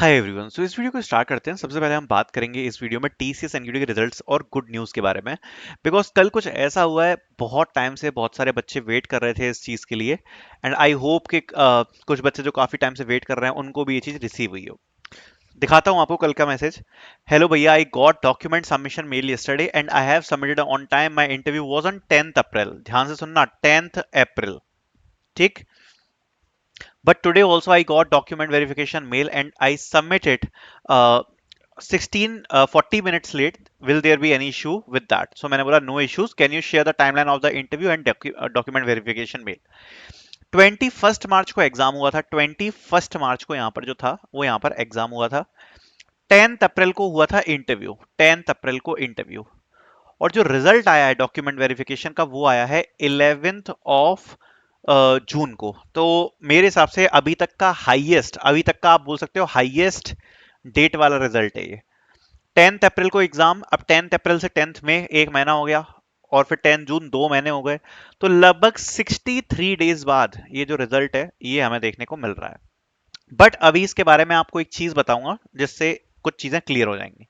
Hi everyone. सो इस video को start करते हैं। सबसे पहले हम बात करेंगे इस वीडियो में टीसीएस एनक्यूटी के रिजल्ट्स और गुड न्यूज़ के बारे में। बिकॉज कल कुछ ऐसा हुआ है, बहुत टाइम से बहुत सारे बच्चे वेट कर रहे थे इस चीज़ के लिए। एंड आई होप कि कुछ बच्चे जो काफ़ी टाइम से वेट कर रहे हैं उनको भी ये चीज़ रिसीव हुई हो। दिखाता हूँ आपको कल का मैसेज। हेलो भैया, I got document submission mail yesterday and I have submitted on time. My interview was on 10th April. ध्यान से सुनना, 10th अप्रैल। ठीक। But today also I got document verification mail and I submitted 40 minutes late. Will there be any issue with that? So मैंने बोला no issues. Can you share the timeline of the interview and document verification mail? 21 मार्च को exam हुआ था। 21 मार्च को यहाँ पर जो था वो यहाँ पर एग्जाम हुआ था। 10th अप्रैल को हुआ था इंटरव्यू। 10th अप्रैल को इंटरव्यू। और जो रिजल्ट आया है डॉक्यूमेंट वेरिफिकेशन का वो आया है 11th ऑफ जून को। तो मेरे हिसाब से अभी तक का हाईएस्ट, अभी तक का आप बोल सकते हो हाईएस्ट डेट वाला रिजल्ट है ये। 10th अप्रैल को एग्जाम, अब 10th अप्रैल से 10th मई एक महीना हो गया, और फिर 10 जून 2 महीने हो गए। तो लगभग 63 डेज बाद ये जो रिजल्ट है ये हमें देखने को मिल रहा है। बट अभी इसके बारे में आपको एक चीज बताऊंगा जिससे कुछ चीजें क्लियर हो जाएंगी।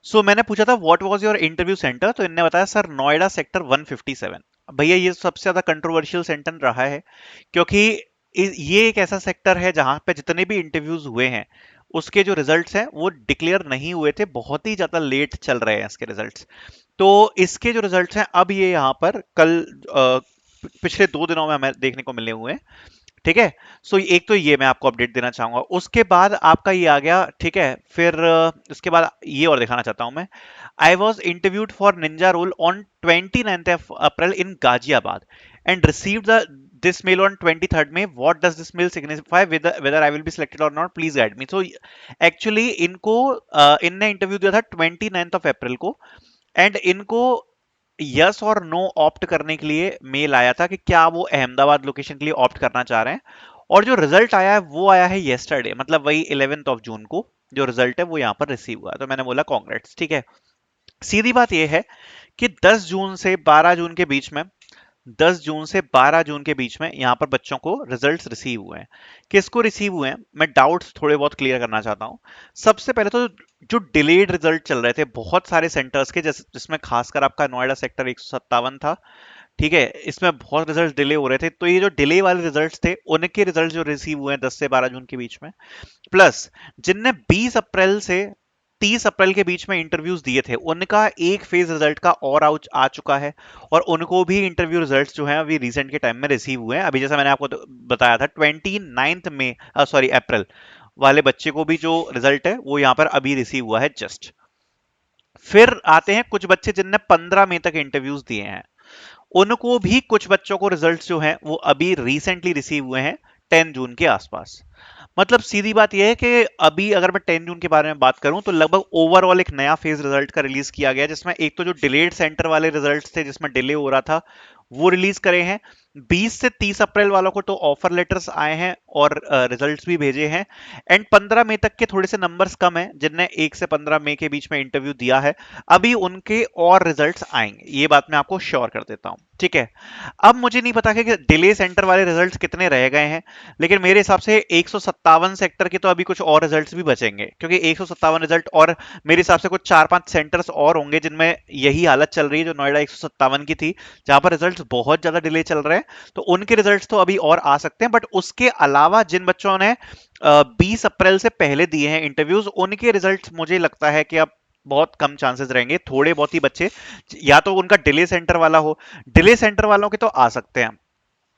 मैंने पूछा था what was your interview centre, तो इनने बताया सर नोएडा सेक्टर 157। भैया ये सबसे ज्यादा कंट्रोवर्शियल सेंटर रहा है, क्योंकि ये एक ऐसा सेक्टर है जहां पे जितने भी इंटरव्यूज हुए हैं उसके जो रिजल्ट्स हैं वो डिक्लेयर नहीं हुए थे, बहुत ही ज्यादा लेट चल रहे हैं इसके रिजल्ट्स। तो इसके जो रिजल्ट्स हैं अब ये यहाँ पर कल पिछले 2 दिनों में हमें देखने को मिले हुए हैं। ठीक है। एक तो ये मैं आपको अपडेट देना चाहूंगा। उसके बाद आपका ये आ गया। ठीक है। फिर उसके बाद ये और दिखाना चाहता हूं मैं। I was interviewed for Ninja role on 29th April in Ghaziabad and receive the this mail on 23rd May. What does this mail signify, whether I will be selected और not, please guide me. Actually इनको इनने interview दिया था 29th of April को। And इनको yes और no opt करने के लिए मेल आया था कि क्या वो अहमदाबाद लोकेशन के लिए ऑप्ट करना चाह रहे हैं। और जो रिजल्ट आया है वो आया है येस्टरडे, मतलब वही 11th ऑफ जून को जो रिजल्ट है वो यहाँ पर रिसीव हुआ। तो मैंने बोला कॉन्ग्रेट्स। ठीक है। सीधी बात यह है कि 10 जून से 12 जून के बीच में, 10 जून से 12 जून के बीच में यहाँ पर बच्चों को रिजल्ट्स रिसीव हुए हैं। किसको रिसीव हुए हैं, मैं डाउट्स थोड़े बहुत क्लियर करना चाहता हूँ। सबसे पहले तो जो डिलेड रिजल्ट चल रहे थे बहुत सारे सेंटर्स के, जिसमें खासकर आपका नोएडा सेक्टर 157 था। ठीक है। इसमें बहुत रिजल्ट डिले हो रहे थे, तो ये जो डिले वाले रिजल्ट्स थे उनके रिजल्ट जो रिसीव हुए हैं 10 से 12 जून के बीच में, प्लस जिनने 20 अप्रैल से 30 अप्रैल के बीच में इंटरव्यूज दिए थे उनका एक फेज रिजल्ट का और आ चुका है। और उनको भी इंटरव्यू रिजल्ट्स जो हैं अभी रिसेंट के टाइम में रिसीव हुए हैं। अभी जैसा मैंने आपको बताया था 29 अप्रैल वाले बच्चे को भी जो रिजल्ट है वो यहाँ पर अभी रिसीव हुआ है जस्ट। फिर आते हैं कुछ बच्चे जिनने 15 मई तक इंटरव्यूज दिए हैं, उनको भी कुछ बच्चों को रिजल्ट्स जो हैं वो अभी रिसेंटली रिसीव हुए हैं 10 जून के आसपास। मतलब सीधी बात यह है कि अभी अगर मैं 10 जून के बारे में बात करूं तो लगभग ओवरऑल एक नया फेज रिजल्ट का रिलीज किया गया, जिसमें एक तो जो डिलेड सेंटर वाले रिजल्ट्स थे जिसमें डिले हो रहा था वो रिलीज करे हैं। 20 से 30 अप्रैल वालों को तो ऑफर लेटर्स आए हैं और रिजल्ट्स भी भेजे हैं। एंड 15 मई तक के थोड़े से नंबर्स कम हैं जिनने 1 से 15 मई के बीच में इंटरव्यू दिया है। अभी उनके और रिजल्ट्स आएंगे, ये बात मैं आपको श्योर कर देता हूं। ठीक है। अब मुझे नहीं पता कि डिले सेंटर वाले रिजल्ट्स कितने रह गए हैं, लेकिन मेरे हिसाब से 157 सेक्टर के तो अभी कुछ और रिजल्ट्स भी बचेंगे, क्योंकि 157 रिजल्ट और मेरे हिसाब से कुछ 4-5 सेंटर्स और होंगे जिनमें यही हालत चल रही है जो नोएडा 157 की थी, जहां पर रिजल्ट्स बहुत ज्यादा डिले चल रहे हैं। तो उनके रिजल्ट्स तो अभी और आ सकते हैं, बट उसके अलावा जिन बच्चों ने 20 अप्रैल से पहले दिए हैं इंटरव्यूज, उनके रिजल्ट्स मुझे लगता है कि अब बहुत कम चांसेस रहेंगे। थोड़े बहुत ही बच्चे, या तो उनका डिले सेंटर वाला हो, डिले सेंटर वालों के तो आ सकते हैं।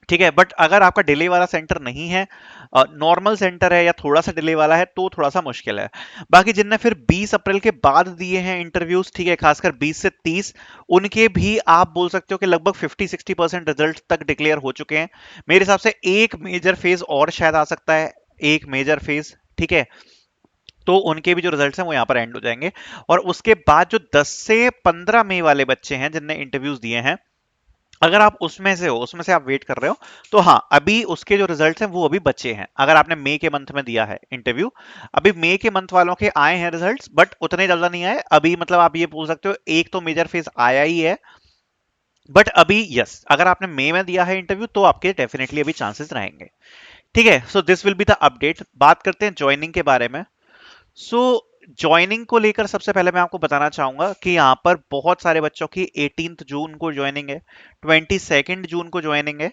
ठीक है। बट अगर आपका डिले वाला सेंटर नहीं है, नॉर्मल सेंटर है या थोड़ा सा डिले वाला है, तो थोड़ा सा मुश्किल है। बाकी जिनने फिर 20 अप्रैल के बाद दिए हैं इंटरव्यूज, ठीक है, खासकर 20 से 30, उनके भी आप बोल सकते हो कि लगभग 50-60% रिजल्ट तक डिक्लेयर हो चुके हैं। मेरे हिसाब से एक मेजर फेज और शायद आ सकता है, एक मेजर फेज। ठीक है। तो उनके भी जो रिजल्ट्स हैं वो यहाँ पर एंड हो जाएंगे। और उसके बाद जो 10 से 15 मई वाले बच्चे हैं जिनने इंटरव्यूज दिए हैं, अगर आप उसमें से हो, उसमें से आप वेट कर रहे हो, तो हाँ अभी उसके जो रिजल्ट्स हैं वो अभी बचे हैं। अगर आपने मई के मंथ में दिया है इंटरव्यू, अभी मई के मंथ वालों के आए हैं रिजल्ट्स, बट उतने ज्यादा नहीं आए अभी। मतलब आप ये बोल सकते हो एक तो मेजर फेज आया ही है, बट अभी यस अगर आपने मई में दिया है इंटरव्यू तो आपके डेफिनेटली अभी चांसेस रहेंगे। ठीक है। So this will be the update. बात करते हैं ज्वाइनिंग के बारे में। सो ज्वाइनिंग को लेकर सबसे पहले मैं आपको बताना चाहूंगा कि यहाँ पर बहुत सारे बच्चों की 18 जून को ज्वाइनिंग है, 22 जून को ज्वाइनिंग है,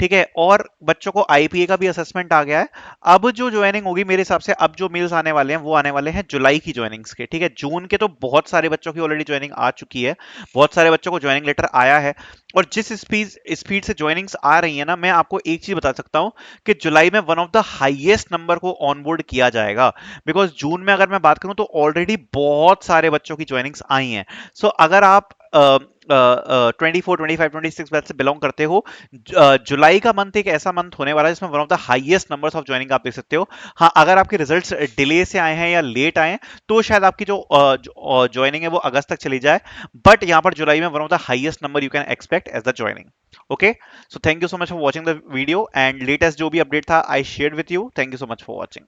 ठीक है। और बच्चों को आईपीए का भी असेसमेंट आ गया है। अब जो ज्वाइनिंग होगी मेरे हिसाब से, अब जो मेल्स आने वाले हैं वो आने वाले हैं जुलाई की ज्वाइनिंग्स के, ठीक है। जून के तो बहुत सारे बच्चों की ऑलरेडी ज्वाइनिंग आ चुकी है, बहुत सारे बच्चों को ज्वाइनिंग लेटर आया है। और जिस स्पीड स्पीड से ज्वाइनिंग्स आ रही है ना, मैं आपको एक चीज बता सकता हूं कि जुलाई में one of the highest number को ऑनबोर्ड किया जाएगा। बिकॉज जून में अगर मैं बात करूं तो ऑलरेडी बहुत सारे बच्चों की ज्वाइनिंग्स आई हैं। सो अगर आप 24, 25, 26 बैच से बिलोंग करते हो, जुलाई का मंथ एक ऐसा मंथ होने वाला है जिसमें one of the highest numbers of joining आप देख सकते हो। हाँ, अगर आपके रिजल्ट्स डिले से आए हैं या लेट आए हैं तो शायद आपकी जो ज्वाइनिंग है वो अगस्त तक चली जाए, बट यहाँ पर जुलाई में one of the highest number you can expect as the joining. Okay, so thank you so much for watching the video, and latest जो भी अपडेट था I share with you. Thank you so much for watching.